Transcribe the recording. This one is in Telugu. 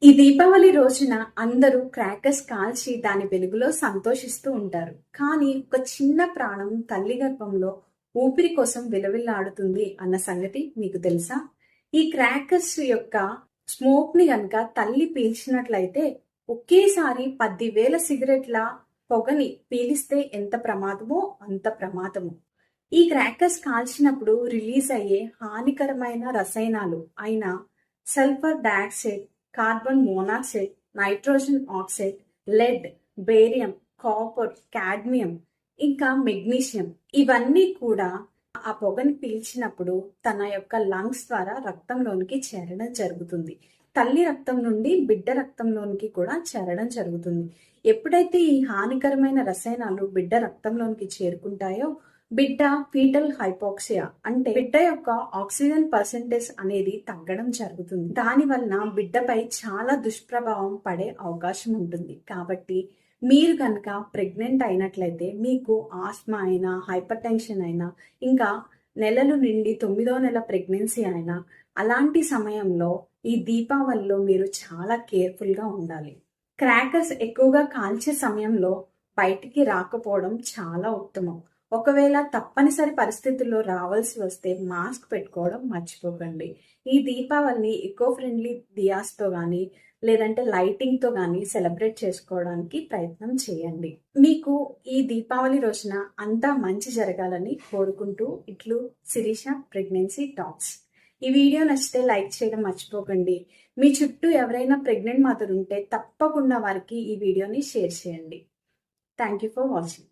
ఈ దీపావళి రోజున అందరూ క్రాకర్స్ కాల్చి దాని వెలుగులో సంతోషిస్తూ ఉంటారు. కానీ ఒక చిన్న ప్రాణం తల్లి గర్భంలో ఊపిరి కోసం విలవిల్లాడుతుంది అన్న సంగతి మీకు తెలుసా? ఈ క్రాకర్స్ యొక్క స్మోక్ ని గనక తల్లి పీల్చినట్లయితే ఒకేసారి 10,000 సిగరెట్ల పొగని పీలిస్తే ఎంత ప్రమాదమో అంత ప్రమాదము. ఈ క్రాకర్స్ కాల్చినప్పుడు రిలీజ్ అయ్యే హానికరమైన రసాయనాలు అయిన sulphur dioxide, carbon monoxide, nitrogen oxide, lead, barium, copper, cadmium, ఇంకా మెగ్నీషియం ఇవన్నీ కూడా ఆ పొగని పీల్చినప్పుడు తన యొక్క లంగ్స్ ద్వారా రక్తంలోనికి చేరడం జరుగుతుంది. తల్లి రక్తం నుండి బిడ్డ రక్తంలోనికి కూడా చేరడం జరుగుతుంది. ఎప్పుడైతే ఈ హానికరమైన రసాయనాలు బిడ్డ రక్తంలోనికి చేరుకుంటాయో బిడ్డ ఫీటల్ హైపోక్సియా అంటే బిడ్డ యొక్క ఆక్సిజన్ పర్సెంటేజ్ అనేది తగ్గడం జరుగుతుంది. దాని వలన బిడ్డపై చాలా దుష్ప్రభావం పడే అవకాశం ఉంటుంది. కాబట్టి మీరు కనుక ప్రెగ్నెంట్ అయినట్లయితే మీకు ఆస్మా అయినా, హైపర్ టెన్షన్ అయినా, ఇంకా నెలలు నిండి 9వ నెల ప్రెగ్నెన్సీ అయినా అలాంటి సమయంలో ఈ దీపావళిలో మీరు చాలా కేర్ఫుల్ గా ఉండాలి. క్రాకర్స్ ఎక్కువగా కాల్చే సమయంలో బయటికి రాకపోవడం చాలా ఉత్తమం. ఒకవేళ తప్పనిసరి పరిస్థితుల్లో రావాల్సి వస్తే మాస్క్ పెట్టుకోవడం మర్చిపోకండి. ఈ దీపావళిని ఎకో ఫ్రెండ్లీ దియాస్తో కానీ లేదంటే లైటింగ్తో కానీ సెలబ్రేట్ చేసుకోవడానికి ప్రయత్నం చేయండి. మీకు ఈ దీపావళి రోజున అంతా మంచి జరగాలని కోరుకుంటూ ఇట్లు శిరీష ప్రెగ్నెన్సీ టాక్స్. ఈ వీడియో నచ్చితే లైక్ చేయడం మర్చిపోకండి. మీ చుట్టూ ఎవరైనా ప్రెగ్నెంట్ మదర్ ఉంటే తప్పకుండా వారికి ఈ వీడియోని షేర్ చేయండి. Thank you for watching.